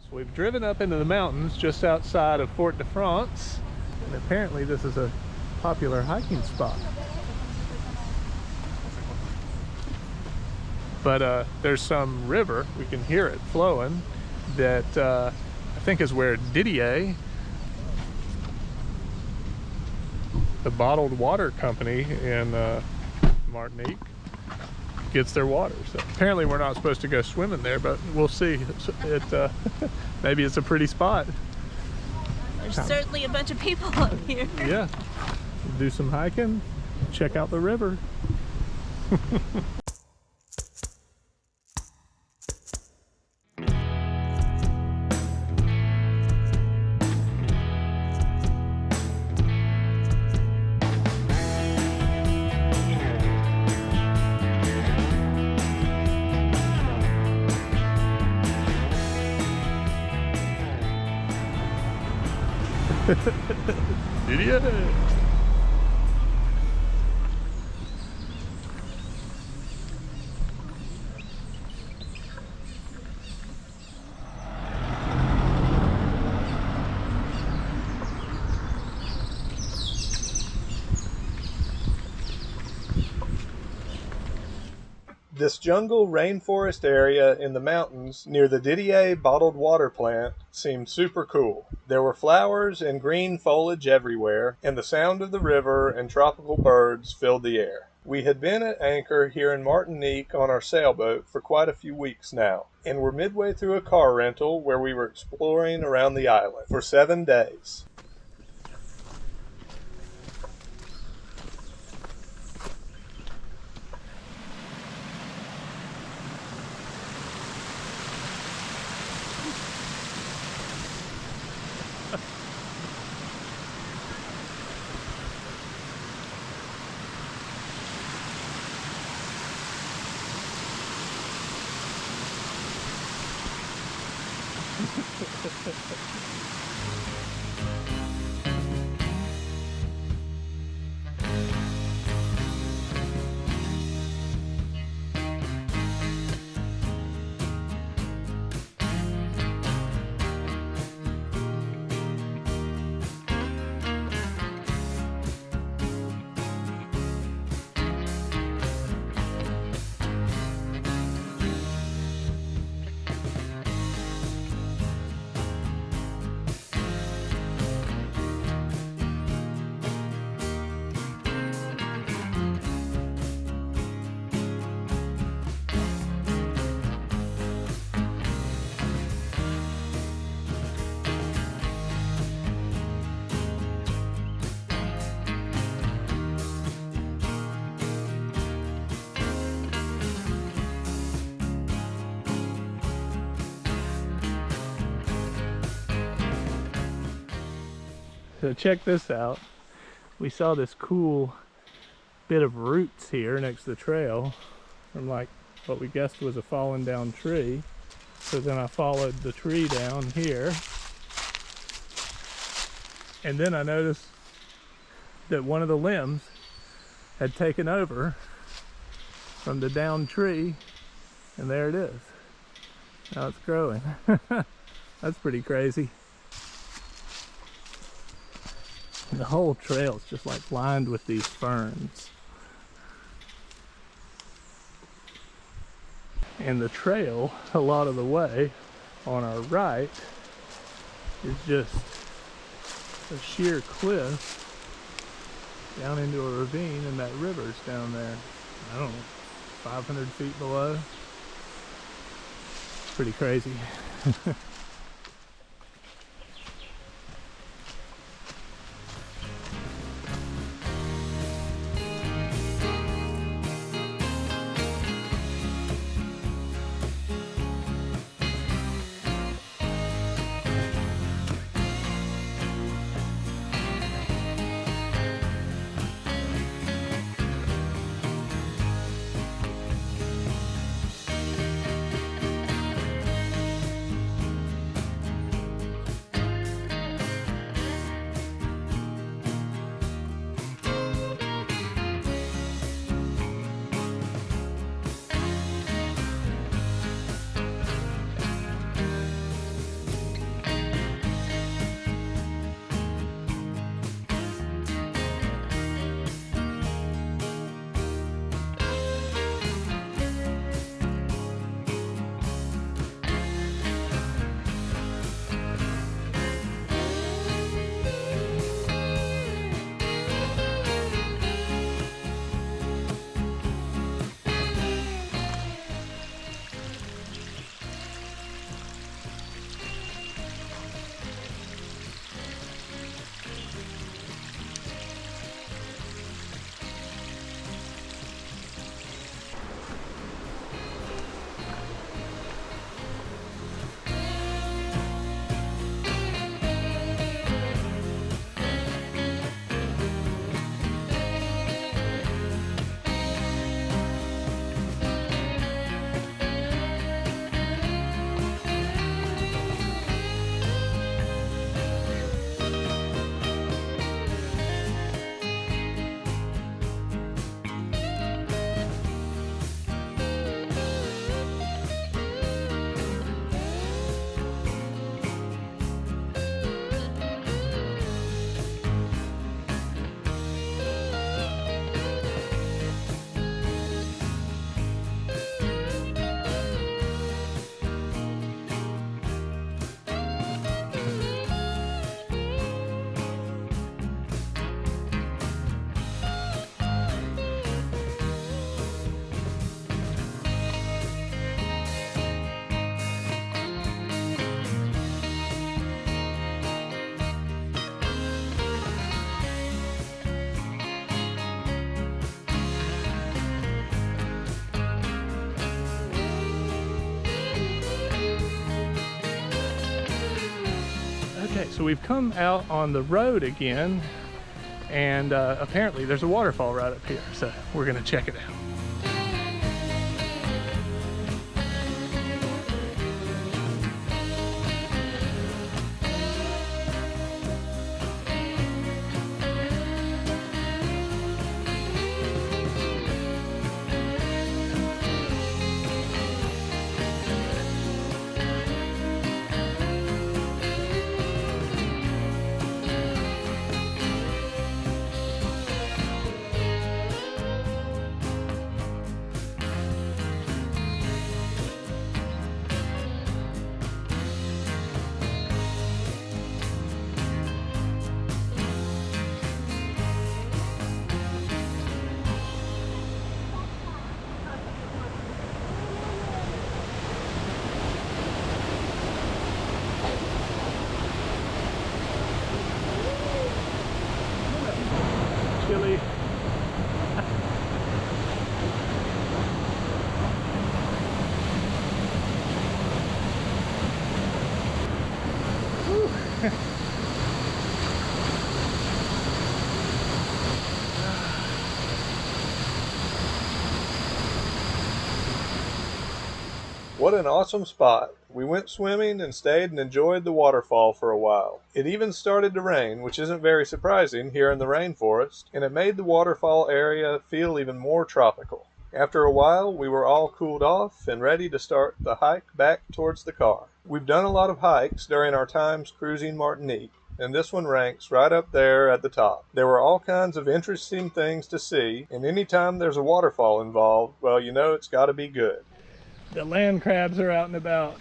So we've driven up into the mountains just outside of Fort de France, and apparently this is a popular hiking spot. But there's some river, we can hear it flowing, that I think is where Didier, the bottled water company in Martinique, gets their water. So apparently we're not supposed to go swimming there, but we'll see. Maybe it's a pretty spot. There's certainly a bunch of people up here. Yeah, do some hiking, check out the river. Didier. This jungle rainforest area in the mountains near the Didier bottled water plant seemed super cool. There were flowers and green foliage everywhere, and the sound of the river and tropical birds filled the air. We had been at anchor here in Martinique on our sailboat for quite a few weeks now, and were midway through a car rental where we were exploring around the island for 7 days. So check this out. We saw this cool bit of roots here next to the trail from like what we guessed was a fallen down tree. So then I followed the tree down here, and then I noticed that one of the limbs had taken over from the down tree, and there it is. Now it's growing. That's pretty crazy. The whole trail is just like lined with these ferns. And the trail, a lot of the way on our right, is just a sheer cliff down into a ravine, and that river's down there, I don't know, 500 feet below. Pretty crazy. Okay, so we've come out on the road again, and apparently there's a waterfall right up here, so we're gonna check it out. Chili. What an awesome spot. We went swimming and stayed and enjoyed the waterfall for a while. It even started to rain, which isn't very surprising here in the rainforest, and it made the waterfall area feel even more tropical. After a while, we were all cooled off and ready to start the hike back towards the car. We've done a lot of hikes during our times cruising Martinique, and this one ranks right up there at the top. There were all kinds of interesting things to see, and anytime there's a waterfall involved, well, you know it's got to be good. The land crabs are out and about.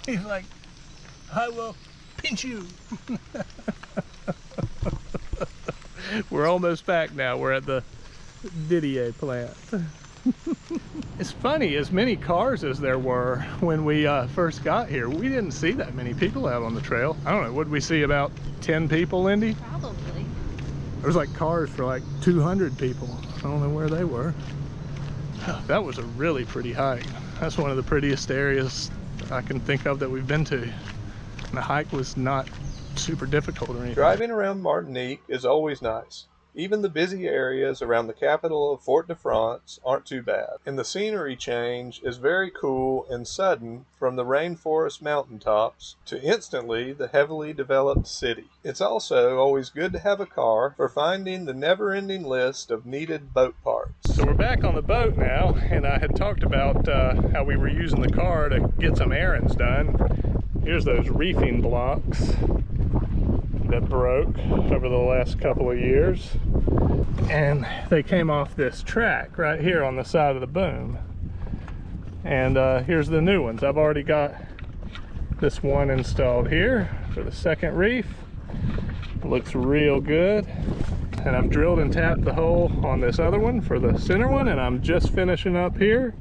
He's like, I will pinch you. We're almost back now. We're at the Didier plant. It's funny, as many cars as there were when we first got here, we didn't see that many people out on the trail. I don't know, would we see about 10 people, Lindy? Probably. There's like cars for like 200 people. I don't know where they were. That was a really pretty hike. That's one of the prettiest areas I can think of that we've been to. And the hike was not super difficult or anything. Driving around Martinique is always nice. Even the busy areas around the capital of Fort-de-France aren't too bad. And the scenery change is very cool and sudden, from the rainforest mountaintops to instantly the heavily developed city. It's also always good to have a car for finding the never-ending list of needed boat parts. So we're back on the boat now, and I had talked about how we were using the car to get some errands done. Here's those reefing blocks that broke over the last couple of years, and they came off this track right here on the side of the boom. And here's the new ones. I've already got this one installed here for the second reef. It looks real good, and I've drilled and tapped the hole on this other one for the center one, and I'm just finishing up here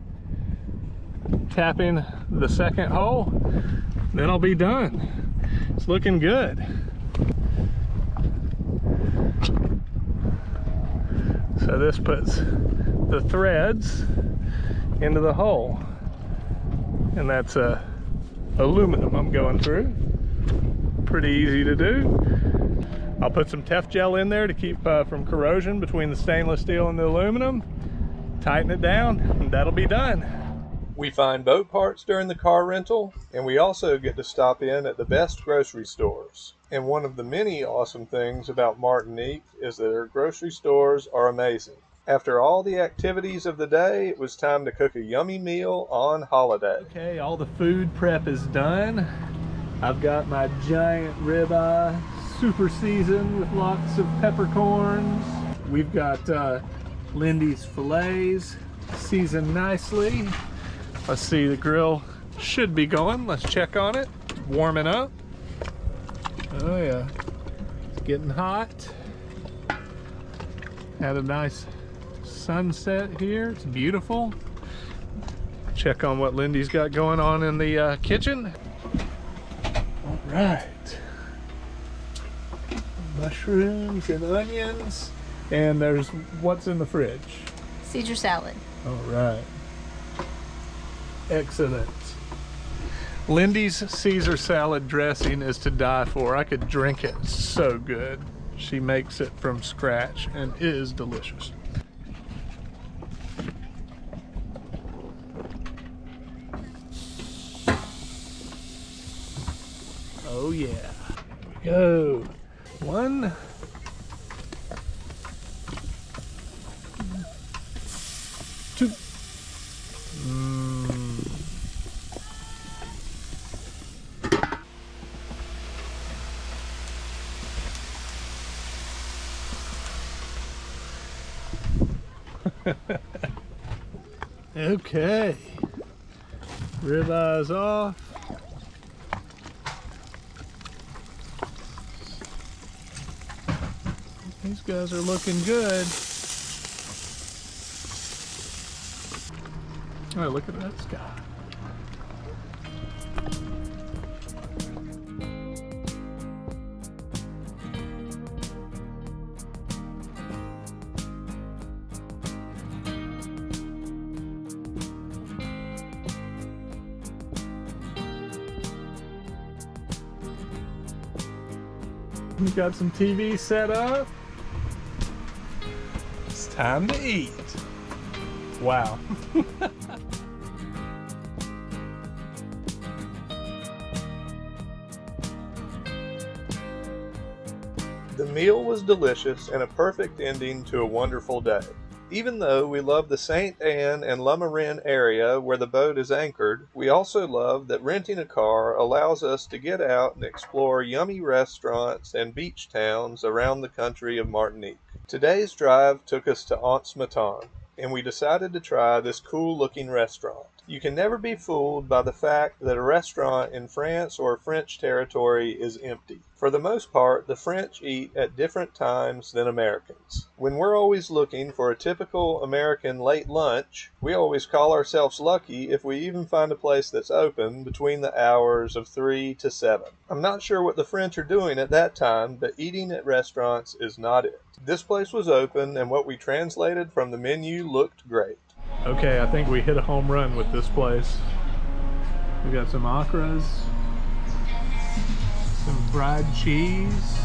tapping the second hole. Then I'll be done. It's looking good. So this puts the threads into the hole, and that's aluminum I'm going through. Pretty easy to do. I'll put some Tef gel in there to keep from corrosion between the stainless steel and the aluminum. Tighten it down, and that'll be done. We find boat parts during the car rental, and we also get to stop in at the best grocery stores. And one of the many awesome things about Martinique is that their grocery stores are amazing. After all the activities of the day, it was time to cook a yummy meal on holiday. Okay, all the food prep is done. I've got my giant ribeye, super seasoned with lots of peppercorns. We've got Lindy's fillets, seasoned nicely. Let's see, the grill should be going. Let's check on it. Warming up. Oh yeah, it's getting hot. Had a nice sunset here. It's beautiful. Check on what Lindy's got going on in the kitchen. All right. Mushrooms and onions. And there's what's in the fridge? Caesar salad. All right. Excellent. Lindy's Caesar salad dressing is to die for. I could drink it. It's so good. She makes it from scratch and it is delicious. Oh yeah. Here we go. 1, 2. Okay. Ribeyes off. These guys are looking good. Oh, look at that sky. We got some TV set up. It's time to eat. Wow. The meal was delicious and a perfect ending to a wonderful day. Even though we love the Saint Anne and Le Marin area where the boat is anchored, we also love that renting a car allows us to get out and explore yummy restaurants and beach towns around the country of Martinique. Today's drive took us to Anse Mitan, and we decided to try this cool-looking restaurant. You can never be fooled by the fact that a restaurant in France or French territory is empty. For the most part, the French eat at different times than Americans. When we're always looking for a typical American late lunch, we always call ourselves lucky if we even find a place that's open between the hours of 3 to 7. I'm not sure what the French are doing at that time, but eating at restaurants is not it. This place was open, and what we translated from the menu looked great. Okay, I think we hit a home run with this place. We got some okras, some fried cheese.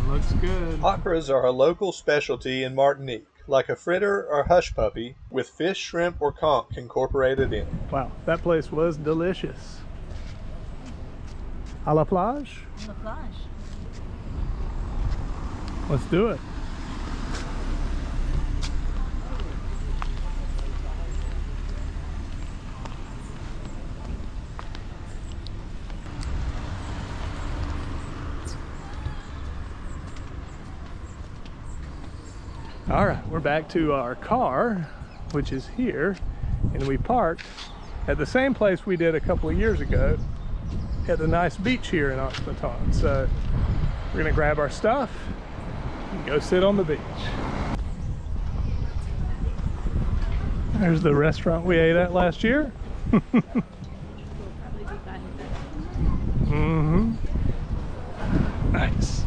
Looks good. Okras are a local specialty in Martinique, like a fritter or hush puppy with fish, shrimp, or conch incorporated in. Wow, that place was delicious. À la plage? On the plage. Let's do it. All right, we're back to our car, which is here, and we parked at the same place we did a couple of years ago at the nice beach here in Anse Mitan. So we're gonna grab our stuff and go sit on the beach. There's the restaurant we ate at last year. Nice.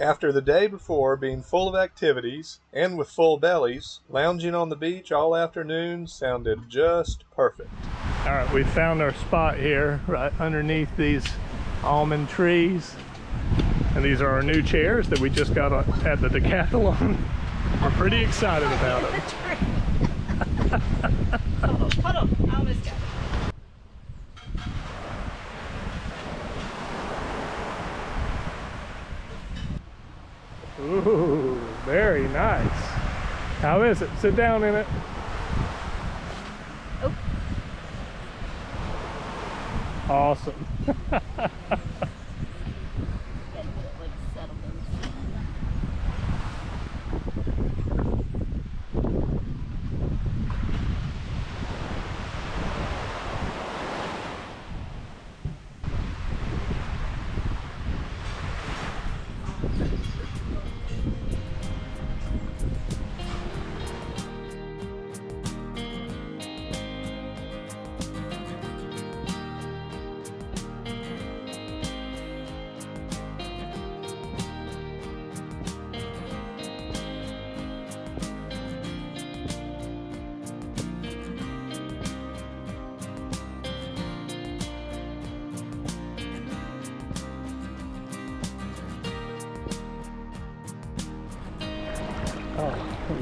After the day before being full of activities and with full bellies, lounging on the beach all afternoon sounded just perfect. All right, we found our spot here right underneath these almond trees. And these are our new chairs that we just got at the Decathlon. We're pretty excited about them. Hold on, I almost got it. Ooh, very nice. How is it? Sit down in it. Oh. Awesome.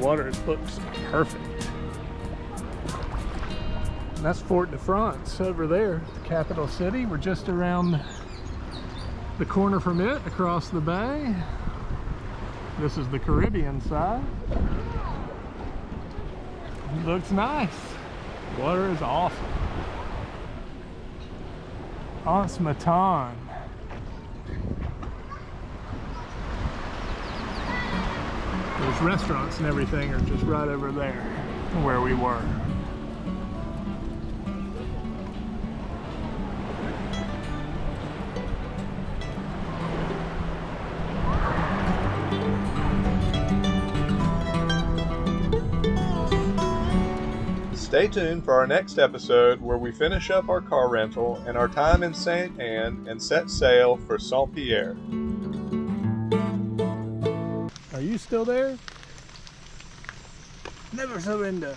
water looks perfect. And that's Fort de France over there, the capital city. We're just around the corner from it, across the bay. This is the Caribbean side. It looks nice. Water is awesome. Anse Mitan. Those restaurants and everything are just right over there where we were. Stay tuned for our next episode where we finish up our car rental and our time in Saint Anne and set sail for Saint-Pierre. Are you still there? Never surrender.